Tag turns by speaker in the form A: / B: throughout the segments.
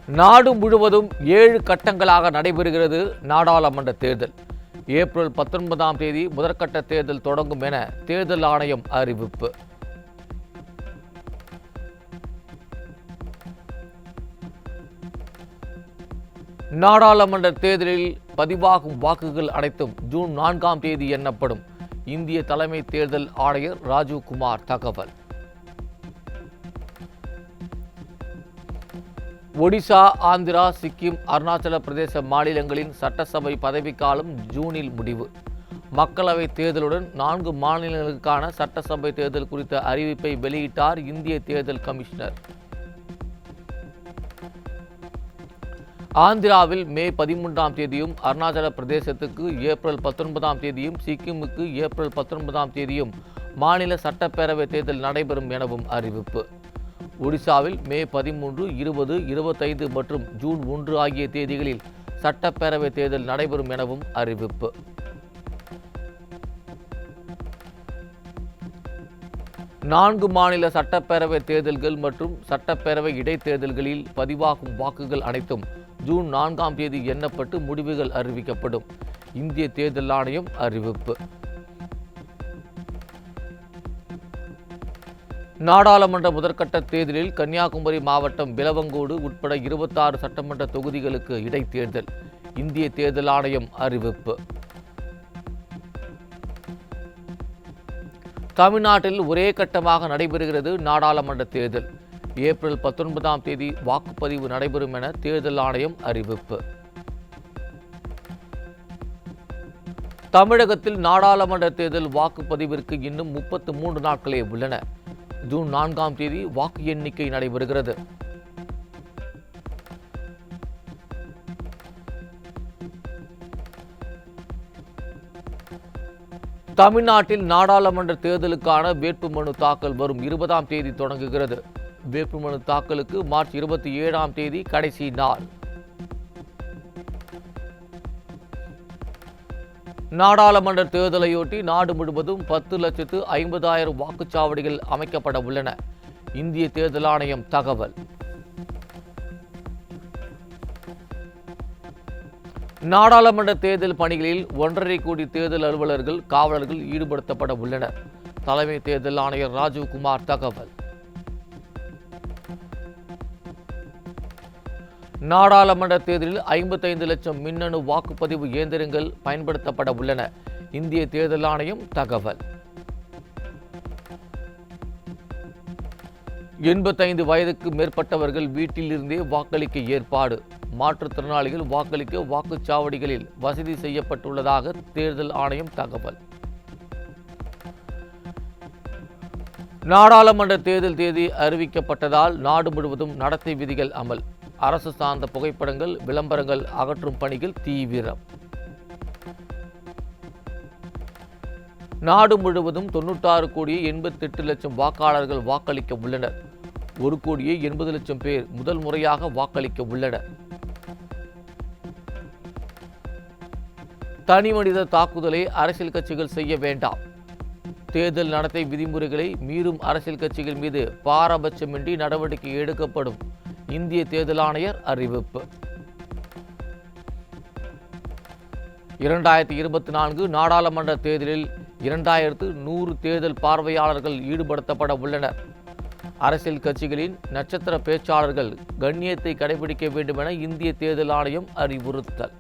A: நாடு முழுவதும் 7 கட்டங்களாக நடைபெறுகிறது நாடாளுமன்ற தேர்தல். ஏப்ரல் 19ஆம் தேதி முதற்கட்ட தேர்தல் தொடங்கும் என தேர்தல் ஆணையம் அறிவிப்பு. நாடாளுமன்ற தேர்தலில் பதிவாகும் வாக்குகள் அனைத்தும் ஜூன் 4ஆம் தேதி எண்ணப்படும். இந்திய தலைமை தேர்தல் ஆணையர் ராஜீவ் குமார் தகவல். ஒடிசா, ஆந்திரா, சிக்கிம், அருணாச்சல பிரதேச மாநிலங்களின் சட்டசபை பதவிக்காலம் ஜூனில் முடிவு. மக்களவை தேர்தலுடன் 4 மாநிலங்களுக்கான சட்டசபை தேர்தல் குறித்த அறிவிப்பை வெளியிட்டார் இந்திய தேர்தல் கமிஷனர். ஆந்திராவில் மே 13ஆம் தேதியும், அருணாச்சல பிரதேசத்துக்கு ஏப்ரல் 19ஆம் தேதியும், சிக்கிமுக்கு ஏப்ரல் 19ஆம் தேதியும் மாநில சட்டப்பேரவை தேர்தல் நடைபெறும் எனவும் அறிவிப்பு. ஒடிசாவில் மே 13, 20, 25 மற்றும் ஜூன் 1 ஆகிய தேதிகளில் சட்டப்பேரவை தேர்தல் நடைபெறும் எனவும் அறிவிப்பு. நான்கு மாநில சட்டப்பேரவை தேர்தல்கள் மற்றும் சட்டப்பேரவை இடைத்தேர்தல்களில் பதிவாகும் வாக்குகள் அனைத்தும் ஜூன் 4ஆம் தேதி எண்ணப்பட்டு முடிவுகள் அறிவிக்கப்படும். இந்திய தேர்தல் ஆணையம் அறிவிப்பு. நாடாளுமன்ற முதற்கட்ட தேர்தலில் கன்னியாகுமரி மாவட்டம் விளவங்கோடு உட்பட 26 சட்டமன்ற தொகுதிகளுக்கு இடைத்தேர்தல். இந்திய தேர்தல் ஆணையம் அறிவிப்பு. தமிழ்நாட்டில் ஒரே கட்டமாக நடைபெறுகிறது நாடாளுமன்ற தேர்தல். ஏப்ரல் 19ஆம் தேதி வாக்குப்பதிவு நடைபெறும் என தேர்தல் ஆணையம் அறிவிப்பு. தமிழகத்தில் நாடாளுமன்ற தேர்தல் வாக்குப்பதிவிற்கு இன்னும் 33 நாட்களே உள்ளன. ஜூன் 4ஆம் தேதி வாக்கு எண்ணிக்கை நடைபெறுகிறது. தமிழ்நாட்டில் நாடாளுமன்ற தேர்தலுக்கான வேட்புமனு தாக்கல் வரும் 20ஆம் தேதி தொடங்குகிறது. வேட்புமனு தாக்கலுக்கு மார்ச் 27ஆம் தேதி கடைசி நாள். நாடாளுமன்ற தேர்தலையொட்டி நாடு முழுவதும் 10,50,000 வாக்குச்சாவடிகள் அமைக்கப்பட உள்ளன. இந்திய தேர்தல் ஆணையம் தகவல். நாடாளுமன்ற தேர்தல் பணிகளில் 1.5 கோடி தேர்தல் அலுவலர்கள், காவலர்கள் ஈடுபடுத்தப்பட உள்ளனர். தலைமை தேர்தல் ஆணையர் ராஜீவ் குமார் தகவல். நாடாளுமன்ற தேர்தலில் 55 லட்சம் மின்னணு வாக்குப்பதிவு இயந்திரங்கள் பயன்படுத்தப்பட உள்ளன. இந்திய தேர்தல் ஆணையம் தகவல். 85 வயதுக்கு மேற்பட்டவர்கள் வீட்டிலிருந்தே வாக்களிக்க ஏற்பாடு. மாற்றுத்திறனாளிகள் வாக்களிக்க வாக்குச்சாவடிகளில் வசதி செய்யப்பட்டுள்ளதாக தேர்தல் ஆணையம் தகவல். நாடாளுமன்ற தேர்தல் தேதி அறிவிக்கப்பட்டதால் நாடு முழுவதும் நடத்தை விதிகள் அமல். அரசு சார்ந்த புகைப்படங்கள், விளம்பரங்கள் அகற்றும் பணிகள் தீவிரம். நாடு முழுவதும் 96 கோடியே 88 லட்சம் வாக்காளர்கள் வாக்களிக்க உள்ளனர். 1 கோடியே 80 லட்சம் பேர் முதல் முறையாக வாக்களிக்க உள்ளனர். தனிமனித தாக்குதலை அரசியல் கட்சிகள் செய்ய வேண்டாம். தேர்தல் நடத்தை விதிமுறைகளை மீறும் அரசியல் கட்சிகள் மீது பாரபட்சமின்றி நடவடிக்கை எடுக்கப்படும். இந்திய தேர்தல் ஆணையர் அறிவிப்பு. 2024 நாடாளுமன்ற தேர்தலில் 2100 தேர்தல் பார்வையாளர்கள் ஈடுபடுத்தப்பட உள்ளனர். அரசியல் கட்சிகளின் நட்சத்திர பேச்சாளர்கள் கண்ணியத்தை கடைபிடிக்க வேண்டும் என இந்திய தேர்தல் ஆணையம் அறிவுறுத்தல்.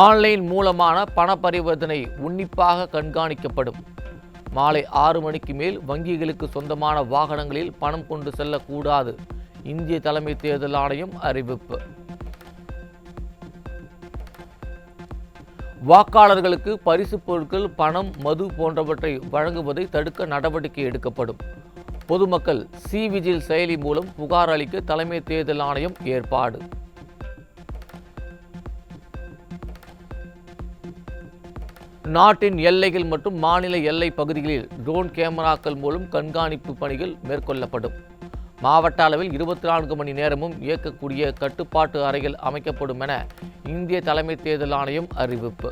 A: ஆன்லைன் மூலமான பண பரிவர்த்தனை உன்னிப்பாக கண்காணிக்கப்படும். மாலை 6 மணிக்கு மேல் வங்கிகளுக்கு சொந்தமான வாகனங்களில் பணம் கொண்டு செல்லக்கூடாது. இந்திய தலைமை தேர்தல் ஆணையம் அறிவிப்பு. வாக்காளர்களுக்கு பரிசு பொருட்கள், பணம், மது போன்றவற்றை வழங்குவதை தடுக்க நடவடிக்கை எடுக்கப்படும். பொதுமக்கள் சி-விஜில் செயலி மூலம் புகார் அளிக்க தலைமை தேர்தல் ஆணையம் ஏற்பாடு. நாட்டின் எல்லைகள் மற்றும் மாநில எல்லை பகுதிகளில் ட்ரோன் கேமராக்கள் மூலம் கண்காணிப்பு பணிகள் மேற்கொள்ளப்படும். மாவட்ட அளவில் 24 மணி நேரமும் இயக்கக்கூடிய கட்டுப்பாட்டு அறைகள் அமைக்கப்படும் என இந்திய தலைமை தேர்தல் ஆணையம் அறிவிப்பு.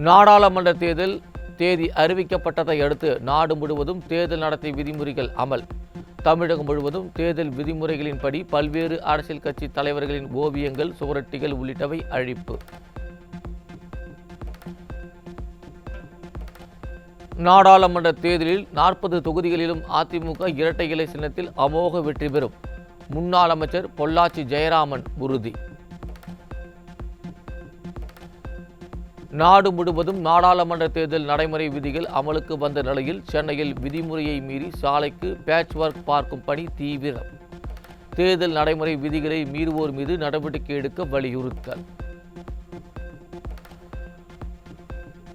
A: நாடாளுமன்ற தேர்தல் தேதி அறிவிக்கப்பட்டதை அடுத்து நாடு முழுவதும் தேர்தல் நடத்தை விதிமுறைகள் அமல். தமிழகம் முழுவதும் தேர்தல் விதிமுறைகளின்படி பல்வேறு அரசியல் கட்சி தலைவர்களின் ஓவியங்கள், சுவரொட்டிகள் உள்ளிட்டவை அழிப்பு. நாடாளுமன்ற தேர்தலில் 40 தொகுதிகளிலும் அதிமுக இரட்டை இலை சின்னத்தில் அமோக வெற்றி பெறும். முன்னாள் அமைச்சர் பொள்ளாச்சி ஜெயராமன் உறுதி. நாடு முழுவதும் நாடாளுமன்ற தேர்தல் நடைமுறை விதிகள் அமலுக்கு வந்த நிலையில் சென்னையில் விதிமுறையை மீறி சாலைக்கு பேட்ச் ஒர்க் பார்க்கும் பணி தீவிரம். தேர்தல் நடைமுறை விதிகளை மீறுவோர் மீது நடவடிக்கை எடுக்க வலியுறுத்தல்.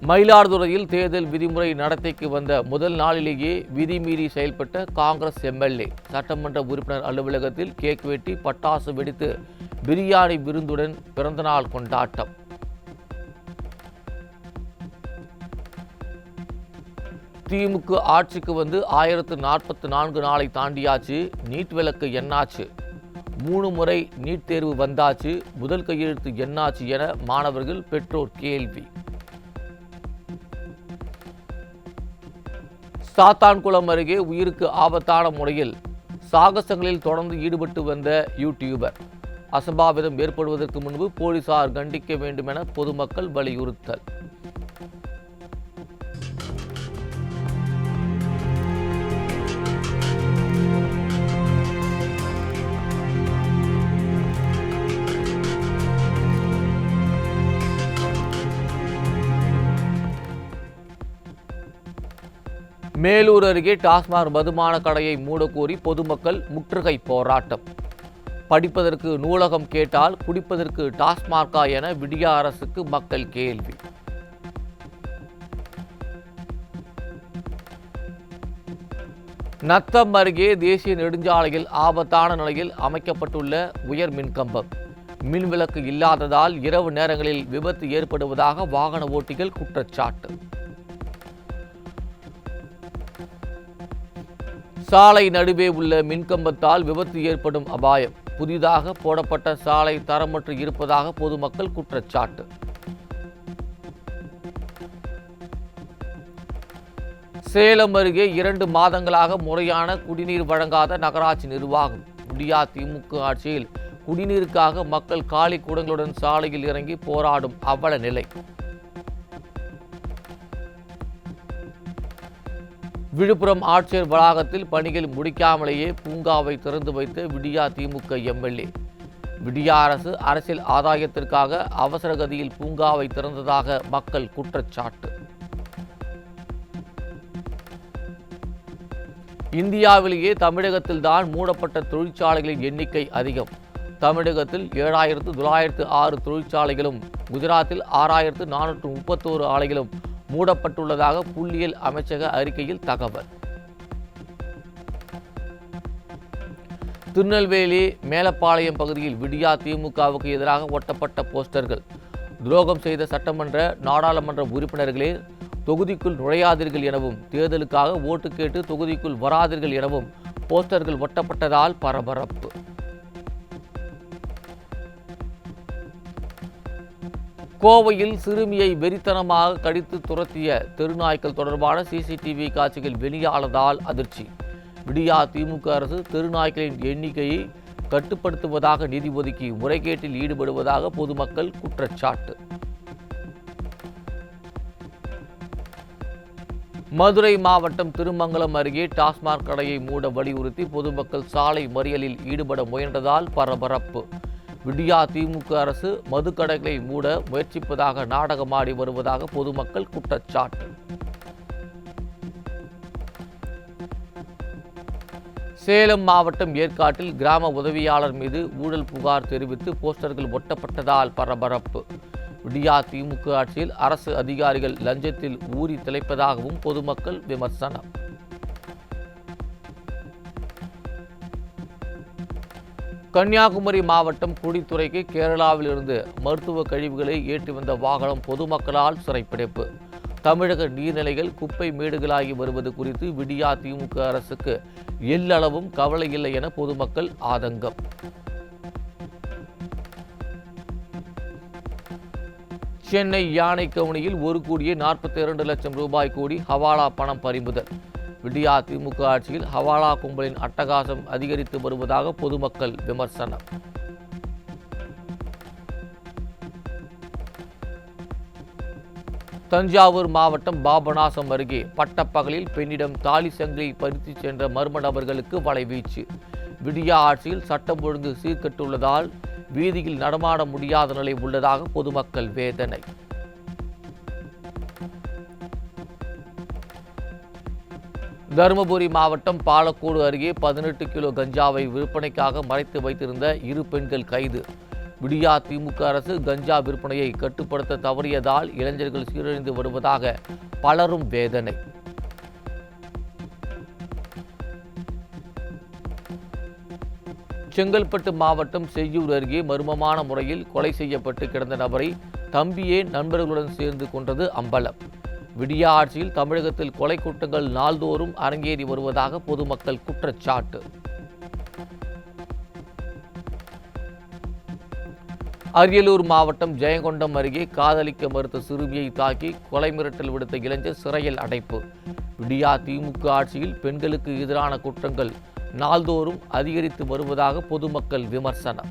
A: மயிலாடுதுறையில் தேர்தல் விதிமுறை நடத்தைக்கு வந்த முதல் நாளிலேயே விதிமீறி செயல்பட்ட காங்கிரஸ் எம்எல்ஏ சட்டமன்ற உறுப்பினர் அலுவலகத்தில் கேக் வெட்டி பட்டாசு வெடித்து பிரியாணி விருந்துடன் பிறந்தநாள் கொண்டாட்டம். திமுக ஆட்சிக்கு வந்து 1044 நாளை தாண்டியாச்சு. நீட் விலக்கு என்னாச்சு? 3 முறை நீட் தேர்வு வந்தாச்சு. முதல் கையெழுத்து என்னாச்சு என மாணவர்கள், பெற்றோர் கேள்வி. சாத்தான்குளம் அருகே உயிருக்கு ஆபத்தான முறையில் சாகசங்களில் தொடர்ந்து ஈடுபட்டு வந்த யூடியூபர். அசம்பாவிதம் ஏற்படுவதற்கு முன்பு போலீசார் கண்டிக்க வேண்டும் என பொதுமக்கள் வலியுறுத்தல். மேலூர் அருகே டாஸ்மாக் மதுபான கடையை மூடக்கோரி பொதுமக்கள் முற்றுகை போராட்டம். படிப்பதற்கு நூலகம் கேட்டால் குடிப்பதற்கு டாஸ்மாகா என விடியா அரசுக்கு மக்கள் கேள்வி. நத்தம் அருகே தேசிய நெடுஞ்சாலையில் ஆபத்தான நிலையில் அமைக்கப்பட்டுள்ள உயர் மின்கம்பம். மின்விளக்கு இல்லாததால் இரவு நேரங்களில் விபத்து ஏற்படுவதாக வாகன ஓட்டிகள் குற்றச்சாட்டு. சாலை நடுவே உள்ள மின்கம்பத்தால் விபத்து ஏற்படும் அபாயம். புதிதாக போடப்பட்ட சாலை தரமற்று இருப்பதாக பொதுமக்கள் குற்றச்சாட்டு. சேலம் அருகே 2 மாதங்களாக முறையான குடிநீர் வழங்காத நகராட்சி நிர்வாகம். விடியா திமுக ஆட்சியில் குடிநீருக்காக மக்கள் காலி குடங்களுடன் சாலையில் இறங்கி போராடும் அவல நிலை. விழுப்புரம் ஆட்சியர் வளாகத்தில் பணிகள் முடிக்காமலேயே பூங்காவை திறந்து வைத்த விடியா திமுக எம்எல்ஏ. விடியா அரசு அரசியல் ஆதாயத்திற்காக அவசர கதியில் பூங்காவை திறந்ததாக மக்கள் குற்றச்சாட்டு. இந்தியாவிலேயே தமிழகத்தில்தான் மூடப்பட்ட தொழிற்சாலைகளின் எண்ணிக்கை அதிகம். தமிழகத்தில் 7906 தொழிற்சாலைகளும், குஜராத்தில் 6431 ஆலைகளும் மூடப்பட்டுள்ளதாக புள்ளியியல் அமைச்சக அறிக்கையில் தகவல். திருநெல்வேலி மேலப்பாளையம் பகுதியில் விடியா திமுகவுக்கு எதிராக ஒட்டப்பட்ட போஸ்டர்கள். துரோகம் செய்த சட்டமன்ற, நாடாளுமன்ற உறுப்பினர்களே தொகுதிக்குள் நுழையாதீர்கள் எனவும், தேர்தலுக்காக ஓட்டு கேட்டு தொகுதிக்குள் வராதீர்கள் எனவும் போஸ்டர்கள் ஒட்டப்பட்டதால் பரபரப்பு. கோவையில் சிறுமியை வெறித்தனமாக கடித்து துரத்திய தெருநாய்க்கள் தொடர்பான சிசிடிவி காட்சிகள் வெளியானதால் அதிர்ச்சி. விடியா திமுக அரசு தெருநாய்க்களின் எண்ணிக்கையை கட்டுப்படுத்துவதாக நிதி ஒதுக்கி முறைகேட்டில் ஈடுபடுவதாக பொதுமக்கள் குற்றச்சாட்டு. மதுரை மாவட்டம் திருமங்கலம் அருகே டாஸ்மாக் கடையை மூட வலியுறுத்தி பொதுமக்கள் சாலை மறியலில் ஈடுபட முயன்றதால் பரபரப்பு. விடியா திமுக அரசு மதுக்கடைகளை மூட முயற்சிப்பதாக நாடகமாடி வருவதாக பொதுமக்கள் குற்றச்சாட்டு. சேலம் மாவட்டம் ஏற்காட்டில் கிராம உதவியாளர் மீது ஊழல் புகார் தெரிவித்து போஸ்டர்கள் ஒட்டப்பட்டதால் பரபரப்பு. விடியா திமுக ஆட்சியில் அரசு அதிகாரிகள் லஞ்சத்தில் ஊறி திளைப்பதாகவும் பொதுமக்கள் விமர்சனம். கன்னியாகுமரி மாவட்டம் குடித்துறைக்கு கேரளாவில் இருந்து மருத்துவ கழிவுகளை ஏற்றி வந்த வாகனம் பொதுமக்களால் சிறைப்பிடிப்பு. தமிழக நீர்நிலைகள் குப்பை மேடுகளாகி வருவது குறித்து விடியா திமுக அரசுக்கு எல்லளவும் கவலை இல்லை என பொதுமக்கள் ஆதங்கம். சென்னை யானைக்கவுனியில் 1,42,00,000 ரூபாய் கோடி ஹவாலா பணம் பறிமுதல். விடியா திமுக ஆட்சியில் ஹவாலா கும்பலின் அட்டகாசம் அதிகரித்து வருவதாக பொதுமக்கள் விமர்சனம். தஞ்சாவூர் மாவட்டம் பாபநாசம் அருகே பட்டப்பகலில் பெண்ணிடம் தாலி சங்கிலி பறித்து சென்ற மர்ம நபர்களுக்கு வலைவீச்சு. விடியா ஆட்சியில் சட்டம் ஒழுங்கு சீர்கெட்டுள்ளதால் வீதியில் நடமாட முடியாத நிலை உள்ளதாக பொதுமக்கள் வேதனை. தருமபுரி மாவட்டம் பாலக்கோடு அருகே 18 கிலோ கஞ்சாவை விற்பனைக்காக மறைத்து வைத்திருந்த 2 பெண்கள் கைது. விடியா திமுக அரசு கஞ்சா விற்பனையை கட்டுப்படுத்த தவறியதால் இளைஞர்கள் சீரழிந்து வருவதாக பலரும் வேதனை. செங்கல்பட்டு மாவட்டம் செய்யூர் அருகே மர்மமான முறையில் கொலை செய்யப்பட்டு கிடந்த நபரை தம்பியே நண்பர்களுடன் சேர்ந்து கொன்றது அம்பலம். விடியா ஆட்சியில் தமிழகத்தில் கொலை குற்றங்கள் நாள்தோறும் அரங்கேறி வருவதாக பொதுமக்கள் குற்றச்சாட்டு. அரியலூர் மாவட்டம் ஜெயங்கொண்டம் அருகே காதலிக்க மறுத்த சிறுமியை தாக்கி கொலை மிரட்டல் விடுத்த இளைஞர் சிறையில் அடைப்பு. விடியா திமுக ஆட்சியில் பெண்களுக்கு எதிரான குற்றங்கள் நாள்தோறும் அதிகரித்து வருவதாக பொதுமக்கள் விமர்சனம்.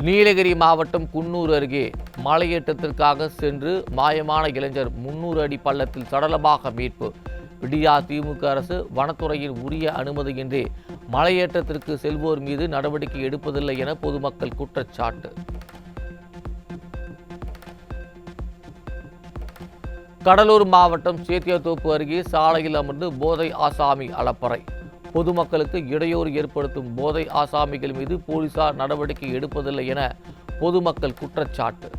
A: நீலகிரி மாவட்டம் குன்னூர் அருகே மலையேற்றத்திற்காக சென்று மாயமான இளைஞர் 300 அடி பள்ளத்தில் சடலமாக மீட்பு. விடியா திமுக அரசு வனத்துறையின் உரிய அனுமதியின்றி மலையேற்றத்திற்கு செல்வோர் மீது நடவடிக்கை எடுப்பதில்லை என பொதுமக்கள் குற்றச்சாட்டு. கடலூர் மாவட்டம் சேத்தியாத்தோப்பு அருகே சாலையில் அமர்ந்து போதை ஆசாமி அலப்பறை. பொதுமக்களுக்கு இடையூறு ஏற்படுத்தும் போதை ஆசாமிகள் மீது போலீசார் நடவடிக்கை எடுப்பதில்லை என பொதுமக்கள் குற்றச்சாட்டு.